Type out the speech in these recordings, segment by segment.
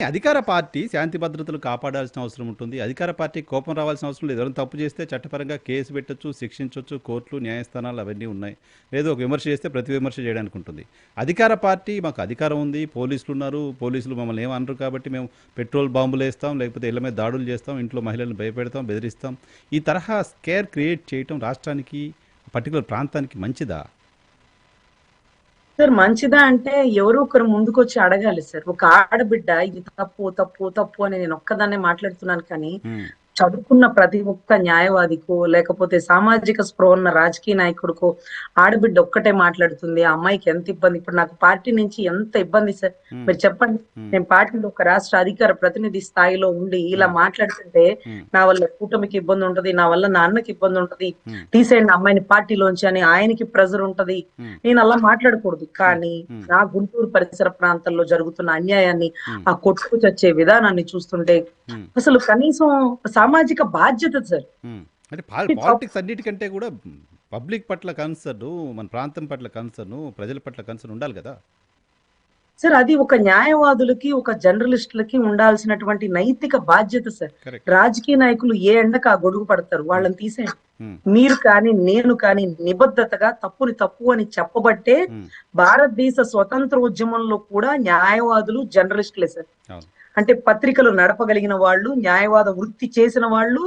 అధికార పార్టీ శాంతి భద్రతలు కాపాడాల్సిన అవసరం ఉంటుంది. అధికార పార్టీ కోపం రావాల్సిన అవసరం లేదు. ఎవరైనా తప్పు చేస్తే చట్టపరంగా కేసు పెట్టొచ్చు, శిక్షించొచ్చు, కోర్టులు, న్యాయస్థానాలు అవన్నీ ఉన్నాయి. లేదు ఒక విమర్శ చేస్తే ప్రతి విమర్శ చేయడానికి ఉంటుంది. అధికార పార్టీ మాకు అధికారం ఉంది, పోలీసులు ఉన్నారు, పోలీసులు మమ్మల్ని ఏమనరు కాబట్టి మేము పెట్రోల్ బాంబులు వేస్తాం, లేకపోతే ఇళ్ల మీద దాడులు చేస్తాం, ఇంట్లో మహిళలను భయపెడతాం, బెదిరిస్తాం. ఈ తరహా స్కేర్ క్రియేట్ చేయటం రాష్ట్రానికి, పర్టికులర్ ప్రాంతానికి మంచిదా? సార్ మంచిదా అంటే ఎవరో ఒకరు ముందుకొచ్చి అడగాలి సార్. ఒక ఆడబిడ్డ ఇది తప్పు తప్పు తప్పు అని నేను ఒక్కదాన్నే మాట్లాడుతున్నాను కానీ ఉమ్, చదువుకున్న ప్రతి ఒక్క న్యాయవాదికో లేకపోతే సామాజిక స్పృహ ఉన్న రాజకీయ నాయకుడికో ఆడబిడ్డ ఒక్కటే మాట్లాడుతుంది. ఆ అమ్మాయికి ఎంత ఇబ్బంది. ఇప్పుడు నాకు పార్టీ నుంచి ఎంత ఇబ్బంది సార్ ఉమ్, మీరు చెప్పండి. ఉమ్, నేను పార్టీలో ఒక రాష్ట్ర అధికార ప్రతినిధి స్థాయిలో ఉండి ఇలా ఉమ్, మాట్లాడుతుంటే ఉమ్, నా వల్ల కూటమికి ఇబ్బంది ఉంటది, నా వల్ల నా అన్నకి ఇబ్బంది ఉంటది, ఉమ్, తీసేయండి అమ్మాయిని పార్టీలోంచి అని ఆయనకి ప్రెజర్ ఉంటది. ఉమ్, నేను అలా మాట్లాడకూడదు. ఉమ్, కానీ ఉమ్, నా గుంటూరు పరిసర ప్రాంతాల్లో జరుగుతున్న అన్యాయాన్ని, ఉమ్, ఆ కొట్టుకు చచ్చే విధానాన్ని చూస్తుంటే ఉమ్. అసలు కనీసం సామాజిక బాధ్యత సార్. హ్మ్. అంటే ఈ తప్పు పాలిటిక్స్ అన్నిటికంటే కూడా పబ్లిక్ పట్ల కన్సర్న్, మన ప్రాంతం పట్ల కన్సర్న్, ప్రజల పట్ల కన్సర్న్ ఉండాలి కదా! సార్ అది ఒక న్యాయవాదులకి ఒక జర్నలిస్టులకి ఉండాల్సినటువంటి నైతిక బాధ్యత సార్. కరెక్ట్. రాజకీయ నాయకులు ఏ ఎండకు ఆ గొడుగు పడతారు, హ్మ్. వాళ్ళని తీసేయండి. హ్మ్. మీరు కానీ నేను కానీ నిబద్ధతగా తప్పుని తప్పు అని చెప్పబట్టే హ్మ్. భారతదేశ స్వతంత్ర ఉద్యమంలో కూడా న్యాయవాదులు జర్నలిస్టులే సార్. అవును. అంటే పత్రికలు నడపగలిగిన వాళ్ళు, న్యాయవాద వృత్తి చేసిన వాళ్ళు,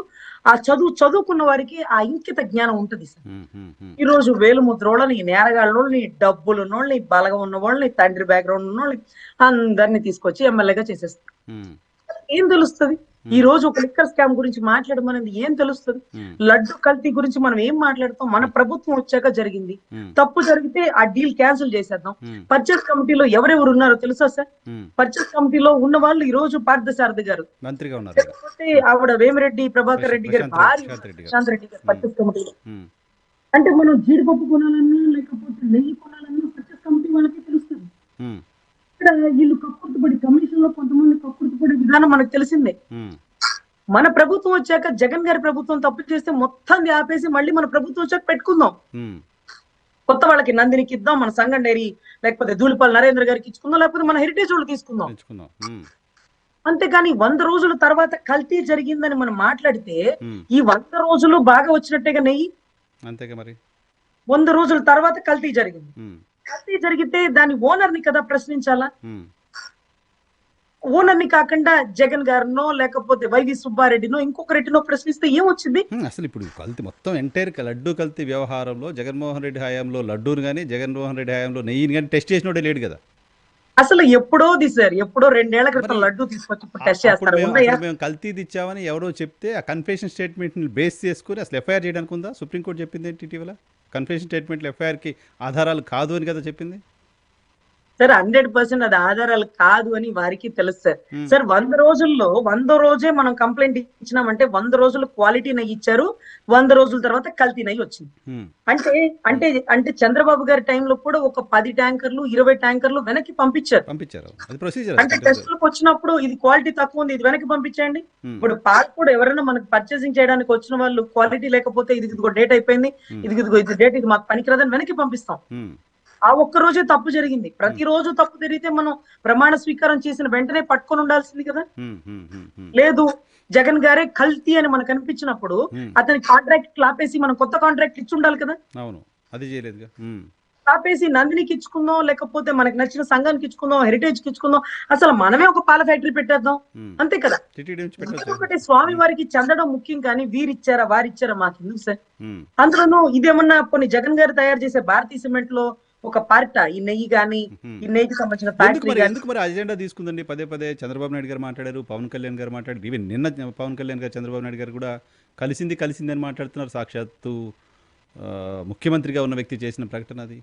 ఆ చదువుకున్న వారికి ఆ ఇంకిత జ్ఞానం ఉంటుంది సార్. హ్మ్. హ్మ్. హ్మ్. ఈ రోజు వేలుముద్రోళ్ళని, నేరగాళ్ళని, డబ్బులున్నోళ్ళని, బలగం ఉన్న వాళ్ళని, తండ్రి బ్యాక్గ్రౌండ్ ఉన్నోళ్ళని అందరినీ తీసుకొచ్చి ఎమ్మెల్యేగా చేసేస్తారు. హ్మ్. ఏం తెలుస్తుంది? ఈ హ్మ్. రోజు ఒక లిక్కర్ స్కామ్ గురించి మాట్లాడమనేది ఏం తెలుస్తుంది? హ్మ్. లడ్డు కల్తీ గురించి మనం ఏం మాట్లాడతాం? మన హ్మ్. ప్రభుత్వం వచ్చాక జరిగింది. హ్మ్. తప్పు జరిగితే ఆ డీల్ క్యాన్సిల్ చేసేద్దాం. హ్మ్. పర్చేస్ కమిటీలో ఎవరెవరు ఉన్నారో తెలుసా సార్? హ్మ్. పర్చేస్ కమిటీలో ఉన్న వాళ్ళు ఈ రోజు పార్థసారథి గారు, మంత్రిగా ఉన్నారాయన. లేకపోతే ఆవిడ వేమిరెడ్డి ప్రభాకర్ రెడ్డి గారి భార్య ప్రశాంత్ రెడ్డి గారు. ప్రశాంత్ రెడ్డి గారు హ్మ్. పర్చేస్ కమిటీలో. హ్మ్. అంటే మనం జీడిపప్పు కొనాలన్నా లేకపోతే నెయ్యి కొనాలన్నా పర్చేస్ కమిటీ వాళ్ళకి తెలుస్తుంది. హ్మ్. ఇక్కడ వీళ్ళు కక్కుర్తిపడి కమిషన్ లో కొంతమంది కక్కుర్తిపడే విధానం మనకు తెలిసిందే. హ్మ్. మన ప్రభుత్వం వచ్చాక జగన్ గారి ప్రభుత్వం తప్పు చేస్తే మొత్తం ఆపేసి మళ్ళీ మన ప్రభుత్వం వచ్చాక పెట్టుకుందాం. హ్మ్. కొత్త వాళ్ళకి నందినికి ఇద్దాం, మన సంగం డైరీ లేకపోతే ధూళిపాల్ నరేంద్ర గారికి ఇచ్చుకుందాం, లేకపోతే మన హెరిటేజ్ వాళ్ళు తీసుకుందాం. ఎంచుకుందాం. హ్మ్. అంతేగాని 100 రోజుల తర్వాత కల్తీ జరిగిందని మనం మాట్లాడితే హ్మ్. ఈ 100 రోజులు బాగా వచ్చినట్టేగా నెయ్యి. అంతేగా మరి. 100 రోజుల తర్వాత కల్తీ జరిగింది. హ్మ్. కల్తీ జరిగితే దాని ఓనర్ ని కదా ప్రశ్నించాలా? హ్మ్. ఓనర్ ని కాకుండా జగన్ గారినో లేకపోతే వైవి సుబ్బారెడ్డినో ఇంకొక రెడ్డినో ప్రశ్నిస్తే ఏమొచ్చింది? హ్మ్. అసలు ఇప్పుడు కల్తీ మొత్తం ఎంటైర్ లడ్డూ కల్తీ వ్యవహారంలో జగన్మోహన్ రెడ్డి హయాంలో లడ్డూని గాని, జగన్మోహన్ రెడ్డి హయాంలో నెయ్యిని గాని టెస్ట్ చేసినోడే లేడు కదా! అసలు ఎప్పుడో తీశారు. ఎప్పుడో 2 ఏళ్ల మరి క్రితం లడ్డు తీసుకొచ్చి ఇప్పుడు టెస్ట్ అప్పుడు చేస్తారు. మేము ఉన్నాయా? కల్తీది ఇచ్చామని ఎవరో చెప్తే ఆ కన్ఫెషన్ స్టేట్మెంట్ని బేస్ చేసుకొని అసలు ఎఫ్ఐఆర్ చేయడానికి ఉందా? సుప్రీంకోర్టు చెప్పింది ఏంటి ఇటీవల? కన్ఫెషన్ స్టేట్మెంట్లు ఎఫ్ఐఆర్కి ఆధారాలు కాదు అని కదా చెప్పింది. సార్ 100% అది ఆధారాలు కాదు అని వారికి తెలుసు సార్. ఉమ్, సార్ 100 రోజుల్లో 100 రోజే మనం కంప్లైంట్ ఇచ్చినామంటే 100 రోజులు క్వాలిటీ నెయ్యి ఇచ్చారు. 100 రోజుల తర్వాత కల్తీ నెయ్యి వచ్చింది. ఉమ్, అంటే ఉమ్. అంటే అంటే చంద్రబాబు గారి టైంలో కూడా ఒక 10 ట్యాంకర్లు 20 ట్యాంకర్లు వెనక్కి పంపించారు. పంపించారు. అది ప్రొసీజర్, అది అంటే కంటిన్యూ. టెస్టులకు వచ్చినప్పుడు ఇది క్వాలిటీ తక్కువ ఉంది, ఇది వెనక్కి పంపించండి. ఉమ్, ఇప్పుడు పాలు కూడా ఎవరైనా మనకి పర్చేసింగ్ చేయడానికి వచ్చిన వాళ్ళు క్వాలిటీ లేకపోతే ఇది ఇదిగో డేట్ అయిపోయింది, ఉమ్, ఇదిగో ఇది డేట్, ఇది మాకు పనికిరాదని వెనక్కి పంపిస్తాం. ఉమ్, ఆ ఒక్క రోజే తప్పు జరిగింది. ఉమ్, ప్రతిరోజు తప్పు జరిగితే మనం ప్రమాణ స్వీకారం చేసిన వెంటనే పట్టుకొని ఉండాల్సింది కదా. ఉమ్, ఉమ్, ఉమ్, ఉమ్, లేదు, జగన్ గారే కల్తీ అని మనకు అనిపించినప్పుడు ఉమ్. అతని కాంట్రాక్ట్ ఆపేసి మనం కొత్త కాంట్రాక్ట్ ఇచ్చి ఉండాలి కదా. అవును, అది చేయలేదుగా. ఆపేసి నందినికి ఇచ్చుకుందాం, లేకపోతే మనకి నచ్చిన సంఘానికి ఇచ్చుకుందాం, హెరిటేజ్ కి ఇచ్చుకుందాం, అసలు మనమే ఒక పాల ఫ్యాక్టరీ పెట్టేద్దాం. ఉమ్. అంతే కదా. టిటిడి నుంచి పెట్టవచ్చు. ఇంకొకటి స్వామి వారికి చెందడం ముఖ్యం కానీ వీరిచ్చారా వారిచ్చారా మాకు ఎందుకు సార్? ఉమ్, అందులోనూ ఇదేమన్నా కొన్ని జగన్ గారు తయారు చేసే భారతీయ సిమెంట్ లో ఒక పార్ట్ ఈ నెయ్యి గాని, ఉమ్. ఈ నెయ్యికి సంబంధించిన ఎందుకు ఫ్యాక్టరీ మరి గాని. ఎందుకు మరి అజెండా తీసుకుందండి? పదే పదే చంద్రబాబు నాయుడు గారు మాట్లాడారు, పవన్ కళ్యాణ్ గారు మాట్లాడారు, ఈవెన్ నిన్న పవన్ కళ్యాణ్ గారు చంద్రబాబు నాయుడు గారు కూడా కలిసింది అని మాట్లాడుతున్నారు. సాక్షాత్తు ఆ, ముఖ్యమంత్రిగా ఉన్న వ్యక్తి చేసిన ప్రకటన అది.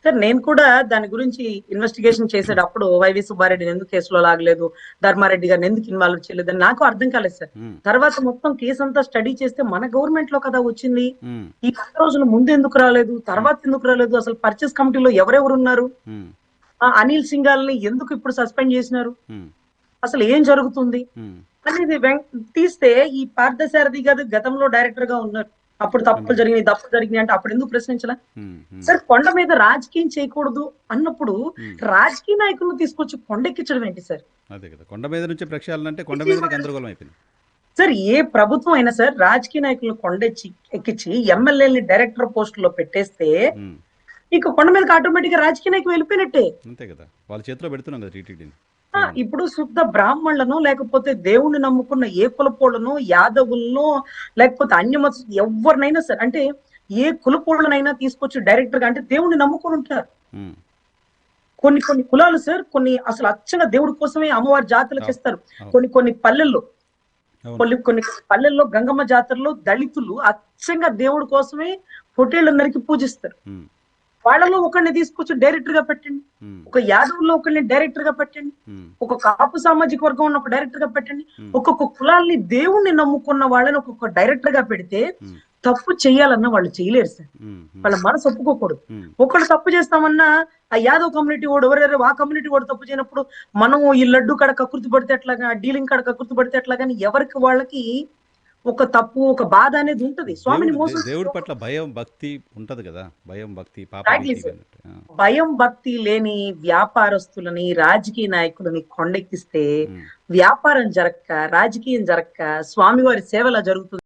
సార్ నేను కూడా దాని గురించి ఇన్వెస్టిగేషన్ చేసేటప్పుడు వైవి సుబ్బారెడ్డిని ఎందుకు కేసులో లాగలేదు, ధర్మారెడ్డి గారిని ఎందుకు ఇన్వాల్వ్ చేయలేదు అని నాకు అర్థం కాలేదు సార్. ఉమ్, తర్వాత మొత్తం కేసు అంతా స్టడీ చేస్తే మన గవర్నమెంట్ లో కదా వచ్చింది. ఉమ్, ఈ 10 రోజుల ముందు ఎందుకు రాలేదు, ఉమ్, తర్వాత ఎందుకు రాలేదు, అసలు పర్చేస్ కమిటీలో ఎవరెవరు ఉన్నారు, ఉమ్, ఆ అనిల్ సింఘాల్ని ఎందుకు ఇప్పుడు సస్పెండ్ చేసినారు, ఉమ్, అసలు ఏం జరుగుతుంది ఉమ్, అనేది తీస్తే ఈ పార్థసారథి గారు గతంలో డైరెక్టర్ గా ఉన్నారు. అప్పుడు తప్పులు జరిగినాయి తప్పులు జరిగినాయి అంటే అప్పుడు ఎందుకు ప్రశ్నించలే? ఉమ్, ఉమ్, సార్ కొండ మీద రాజకీయం చేయకూడదు అన్నప్పుడు ఉమ్. రాజకీయ నాయకులను తీసుకొచ్చి కొండెక్కించడం ఏంటి సార్? అదే కదా, కొండ మీద నుంచి ప్రక్షాళన కొండ మీదనే గందరగోళం అయిపోయింది. సార్ ఏ ప్రభుత్వం అయినా సార్ రాజకీయ నాయకులను కొండెచ్చి ఎక్కించి ఎమ్మెల్యేని డైరెక్టర్ పోస్టులో పెట్టేస్తే ఉమ్, ఇక కొండ మీదకి ఆటోమేటిక్ గా రాజకీయ నాయకులు వెళ్ళిపోయినట్టే. అంతే కదా, వాళ్ళ చేతిలో పెడుతున్నాం కదా టీటీడీని. ఇప్పుడు శుద్ధ బ్రాహ్మణులను లేకపోతే దేవుణ్ణి నమ్ముకున్న ఏ కులపోళ్ళను యాదవులను లేకపోతే అన్యమత ఎవరినైనా సరే అంటే ఏ కులపోళ్ళనైనా తీసుకొచ్చి డైరెక్టర్ గా అంటే దేవుణ్ణి నమ్ముకొని ఉంటారు. ఉమ్, కొన్ని కొన్ని కులాలు సార్ కొన్ని అసలు అచ్చంగా దేవుడి కోసమే అమ్మవారి జాతరలు అవును, చేస్తారు. అవును, కొన్ని కొన్ని పల్లెల్లో అవును. కొన్ని కొన్ని పల్లెల్లో గంగమ్మ జాతరలో దళితులు అచ్చంగా దేవుడి కోసమే పొట్టేళ్ళందరికీ పూజిస్తారు. ఉమ్, వాళ్ళలో ఒకరిని తీసుకొచ్చి డైరెక్టర్ గా పెట్టండి, ఉమ్, ఒక యాదవుల్లో ఒకరిని డైరెక్టర్ గా పెట్టండి, ఉమ్, ఒక కాపు సామాజిక వర్గం ఉన్న ఒక డైరెక్టర్ గా పెట్టండి. ఉమ్, ఒక్కొక్క కులాల్ని దేవుణ్ణి నమ్ముకున్న వాళ్ళని ఒక్కొక్క డైరెక్టర్ గా పెడితే ఉమ్, తప్పు చేయాలన్నా వాళ్ళు చేయలేరు సార్. ఉమ్, ఉమ్, వాళ్ళ మనసు ఒప్పుకోకూడదు. ఉమ్, ఒకళ్ళు తప్పు చేస్తామన్నా ఆ యాదవ్ కమ్యూనిటీ వాడు ఎవరెవరు ఆ కమ్యూనిటీ వాడు తప్పు చేయనప్పుడు మనం ఈ లడ్డు కాడ కకృతి పడితే ఎట్లాగా, డీలింగ్ కాడ కకృతి పడితే ఎట్లాగాని ఎవరికి వాళ్ళకి ఒక తప్పు ఒక బాధ అనేది ఉంటది. స్వామిని మోసం దేవుడి పట్ల భయం భక్తి ఉంటది కదా, భయం భక్తి పాప Exactly, భీతి sir. అన్నట్టు. భయం భక్తి లేని వ్యాపారస్తులని రాజకీయ నాయకులని కొండెక్కిస్తే ఉమ్. వ్యాపారం జరక్క రాజకీయం జరక్క స్వామివారి సేవలా జరుగుతుంది.